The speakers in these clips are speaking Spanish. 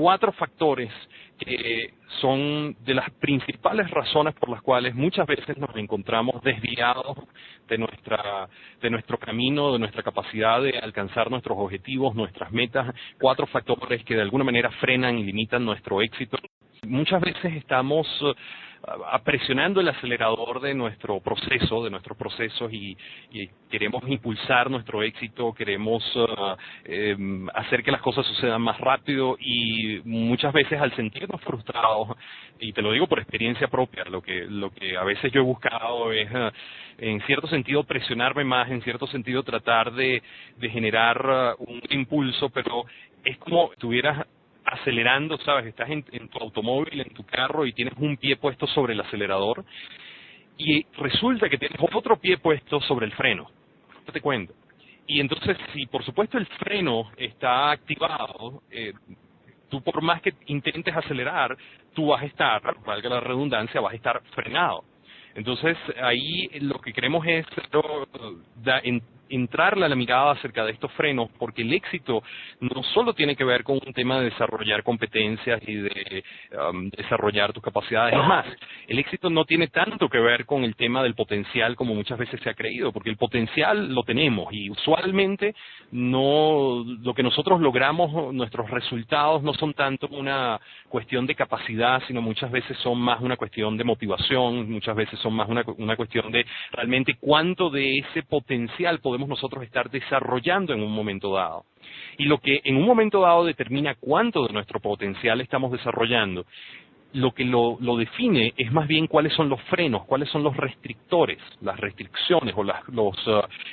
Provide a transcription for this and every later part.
4 factores que son de las principales razones por las cuales muchas veces nos encontramos desviados de nuestro camino, de nuestra capacidad de alcanzar nuestros objetivos, nuestras metas. 4 factores que de alguna manera frenan y limitan nuestro éxito. Muchas veces estamos presionando el acelerador de nuestros procesos y queremos impulsar nuestro éxito, queremos hacer que las cosas sucedan más rápido, y muchas veces al sentirnos frustrados, y te lo digo por experiencia propia, lo que a veces yo he buscado es en cierto sentido presionarme más, en cierto sentido tratar de generar un impulso, pero es como estuvieras acelerando, ¿sabes? Estás en tu automóvil, en tu carro, y tienes un pie puesto sobre el acelerador y resulta que tienes otro pie puesto sobre el freno. No te cuento. Y entonces, si por supuesto el freno está activado, tú por más que intentes acelerar, tú vas a estar, valga la redundancia, vas a estar frenado. Entonces, ahí lo que queremos es entrarle a la mirada acerca de estos frenos, porque el éxito no solo tiene que ver con un tema de desarrollar competencias y de desarrollar tus capacidades. Es más, el éxito no tiene tanto que ver con el tema del potencial como muchas veces se ha creído, porque el potencial lo tenemos y usualmente lo que nosotros logramos, nuestros resultados no son tanto una cuestión de capacidad, sino muchas veces son más una cuestión de motivación, muchas veces son más una cuestión de realmente cuánto de ese potencial podemos nosotros estar desarrollando en un momento dado. Y lo que en un momento dado determina cuánto de nuestro potencial estamos desarrollando, lo que lo define es más bien cuáles son los frenos, cuáles son los restrictores, las restricciones o los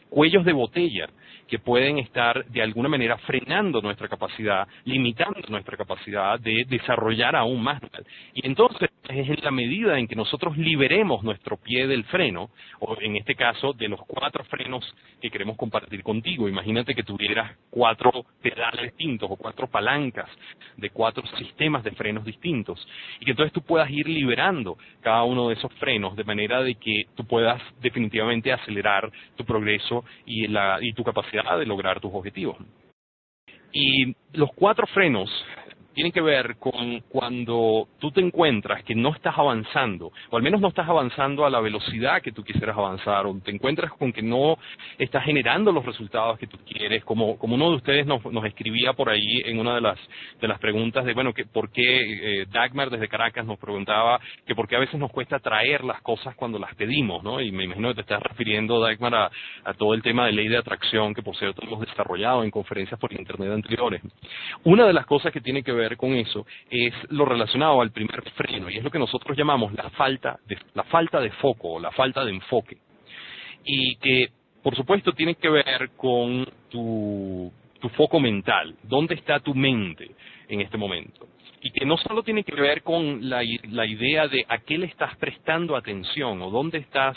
cuellos de botella que pueden estar de alguna manera frenando nuestra capacidad, limitando nuestra capacidad de desarrollar aún más. Y entonces es en la medida en que nosotros liberemos nuestro pie del freno, o en este caso de los 4 frenos que queremos compartir contigo. Imagínate que tuvieras 4 pedales distintos o 4 palancas de 4 sistemas de frenos distintos, y que entonces tú puedas ir liberando cada uno de esos frenos de manera de que tú puedas definitivamente acelerar tu progreso y tu capacidad de lograr tus objetivos. Y los 4 frenos tienen que ver con cuando tú te encuentras que no estás avanzando, o al menos no estás avanzando a la velocidad que tú quisieras avanzar, o te encuentras con que no estás generando los resultados que tú quieres, como uno de ustedes nos escribía por ahí en una de las preguntas de, bueno, que por qué Dagmar desde Caracas nos preguntaba que por qué a veces nos cuesta traer las cosas cuando las pedimos, ¿no? Y me imagino que te estás refiriendo, Dagmar, a todo el tema de ley de atracción, que por cierto hemos desarrollado en conferencias por internet anteriores. Una de las cosas que tiene que ver con eso es lo relacionado al primer freno, y es lo que nosotros llamamos la falta de foco o la falta de enfoque, y que por supuesto tiene que ver con tu foco mental, dónde está tu mente en este momento, y que no solo tiene que ver con la idea de a qué le estás prestando atención o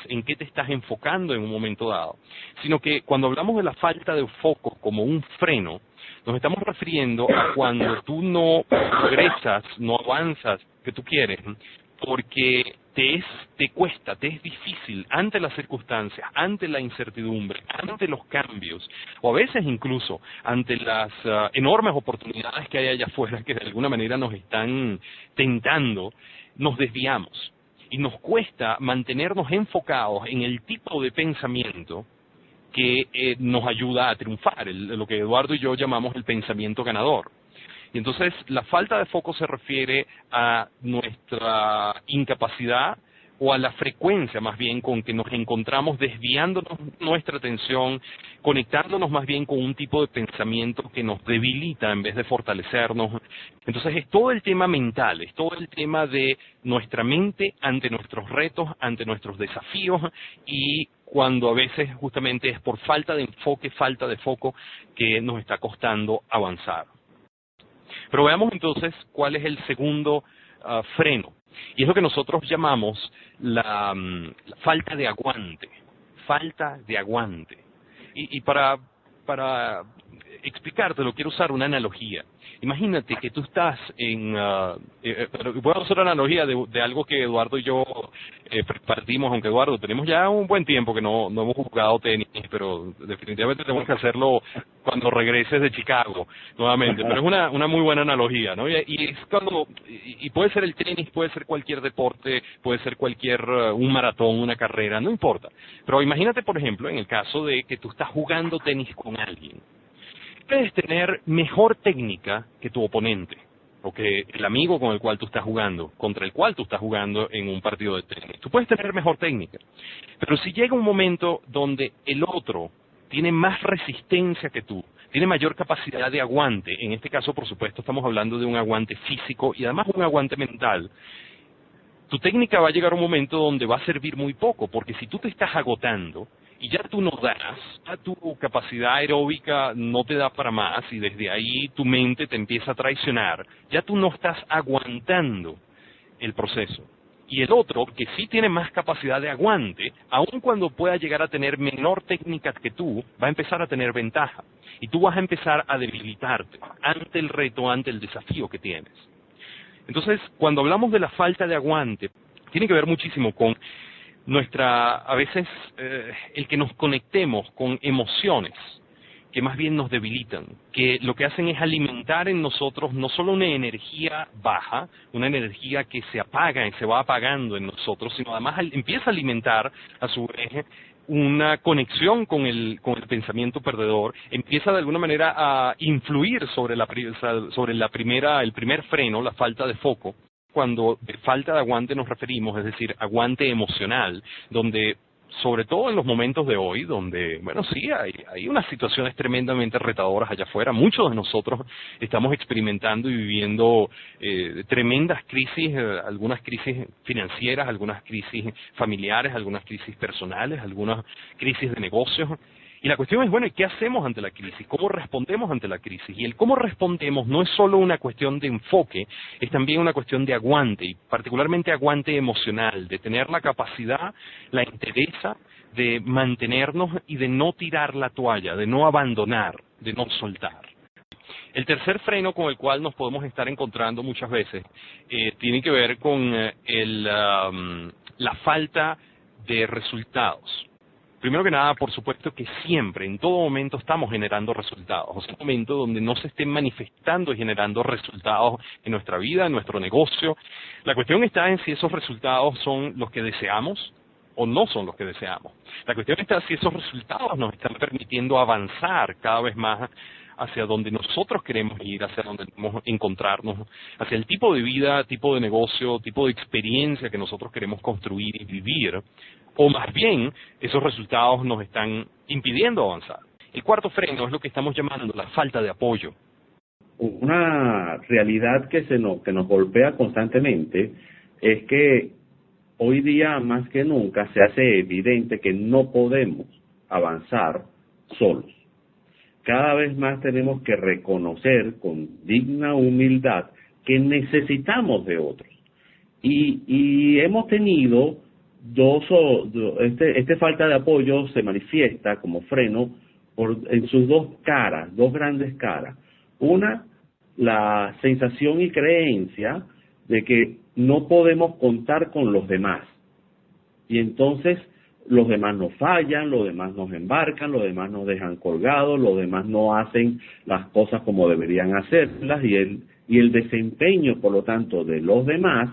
en qué te estás enfocando en un momento dado, sino que cuando hablamos de la falta de foco como un freno, nos estamos refiriendo a cuando tú no progresas, no avanzas que tú quieres, porque te cuesta, te es difícil ante las circunstancias, ante la incertidumbre, ante los cambios, o a veces incluso ante las enormes oportunidades que hay allá afuera que de alguna manera nos están tentando, nos desviamos. Y nos cuesta mantenernos enfocados en el tipo de pensamiento que nos ayuda a triunfar, lo que Eduardo y yo llamamos el pensamiento ganador. Y entonces la falta de foco se refiere a nuestra incapacidad o a la frecuencia más bien con que nos encontramos desviándonos nuestra atención, conectándonos más bien con un tipo de pensamiento que nos debilita en vez de fortalecernos. Entonces es todo el tema mental, es todo el tema de nuestra mente ante nuestros retos, ante nuestros desafíos, y cuando a veces justamente es por falta de enfoque, falta de foco, que nos está costando avanzar. Pero veamos entonces cuál es el segundo freno, y es lo que nosotros llamamos la falta de aguante. Falta de aguante. Y para explicártelo quiero usar una analogía. Imagínate que tú estás voy a usar una analogía de algo que Eduardo y yo partimos, aunque Eduardo, tenemos ya un buen tiempo que no hemos jugado tenis, pero definitivamente tenemos que hacerlo cuando regreses de Chicago nuevamente, pero es una muy buena analogía, ¿no? Y es cuando, y puede ser el tenis, puede ser cualquier deporte, puede ser cualquier, un maratón, una carrera, no importa. Pero imagínate, por ejemplo, en el caso de que tú estás jugando tenis con alguien. Puedes tener mejor técnica que tu oponente, o que el amigo con el cual tú estás jugando, contra el cual tú estás jugando en un partido de tenis. Tú puedes tener mejor técnica, pero si llega un momento donde el otro tiene más resistencia que tú, tiene mayor capacidad de aguante, en este caso, por supuesto, estamos hablando de un aguante físico y además un aguante mental, tu técnica va a llegar a un momento donde va a servir muy poco, porque si tú te estás agotando y ya tú no das, ya tu capacidad aeróbica no te da para más y desde ahí tu mente te empieza a traicionar, ya tú no estás aguantando el proceso. Y el otro, que sí tiene más capacidad de aguante, aun cuando pueda llegar a tener menor técnica que tú, va a empezar a tener ventaja. Y tú vas a empezar a debilitarte ante el reto, ante el desafío que tienes. Entonces, cuando hablamos de la falta de aguante, tiene que ver muchísimo con a veces, el que nos conectemos con emociones que más bien nos debilitan, que lo que hacen es alimentar en nosotros no solo una energía baja, una energía que se apaga y se va apagando en nosotros, sino además empieza a alimentar a su vez una conexión con el pensamiento perdedor, empieza de alguna manera a influir sobre el primer freno, la falta de foco. Cuando de falta de aguante nos referimos, es decir, aguante emocional, donde sobre todo en los momentos de hoy, donde, bueno, sí, hay unas situaciones tremendamente retadoras allá afuera. Muchos de nosotros estamos experimentando y viviendo tremendas crisis, algunas crisis financieras, algunas crisis familiares, algunas crisis personales, algunas crisis de negocios. Y la cuestión es, bueno, ¿y qué hacemos ante la crisis? ¿Cómo respondemos ante la crisis? Y el cómo respondemos no es solo una cuestión de enfoque, es también una cuestión de aguante, y particularmente aguante emocional, de tener la capacidad, la entereza de mantenernos y de no tirar la toalla, de no abandonar, de no soltar. El tercer freno con el cual nos podemos estar encontrando muchas veces tiene que ver con la falta de resultados. Primero que nada, por supuesto que siempre, en todo momento, estamos generando resultados. O sea, un momento donde no se estén manifestando y generando resultados en nuestra vida, en nuestro negocio. La cuestión está en si esos resultados son los que deseamos o no son los que deseamos. La cuestión está si esos resultados nos están permitiendo avanzar cada vez más hacia donde nosotros queremos ir, hacia donde queremos encontrarnos, hacia el tipo de vida, tipo de negocio, tipo de experiencia que nosotros queremos construir y vivir, o más bien esos resultados nos están impidiendo avanzar. El cuarto freno es lo que estamos llamando la falta de apoyo. Una realidad que nos golpea constantemente es que hoy día más que nunca se hace evidente que no podemos avanzar solos. Cada vez más tenemos que reconocer con digna humildad que necesitamos de otros. Y hemos tenido esta falta de apoyo se manifiesta como freno en sus dos grandes caras. Una, la sensación y creencia de que no podemos contar con los demás. Y entonces los demás nos fallan, los demás nos embarcan, los demás nos dejan colgados, los demás no hacen las cosas como deberían hacerlas y el desempeño, por lo tanto, de los demás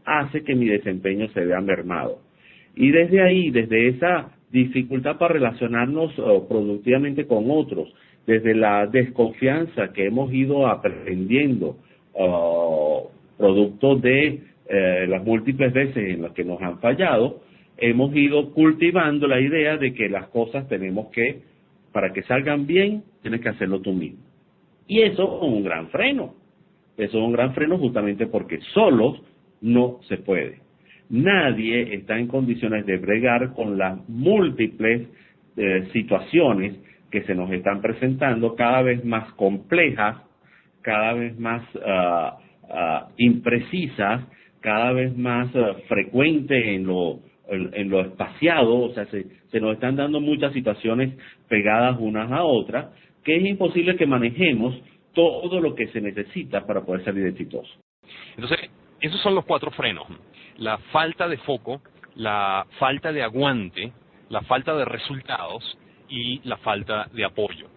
hace que mi desempeño se vea mermado. Y desde ahí, desde esa dificultad para relacionarnos productivamente con otros, desde la desconfianza que hemos ido aprendiendo, producto de las múltiples veces en las que nos han fallado, hemos ido cultivando la idea de que las cosas para que salgan bien, tienes que hacerlo tú mismo. Y eso es un gran freno. Eso es un gran freno justamente porque solos no se puede. Nadie está en condiciones de bregar con las múltiples situaciones que se nos están presentando, cada vez más complejas, cada vez más imprecisas, cada vez más frecuentes en lo espaciado. O sea, se nos están dando muchas situaciones pegadas unas a otras, que es imposible que manejemos todo lo que se necesita para poder salir exitoso. Entonces, esos son los cuatro frenos: la falta de foco, la falta de aguante, la falta de resultados y la falta de apoyo.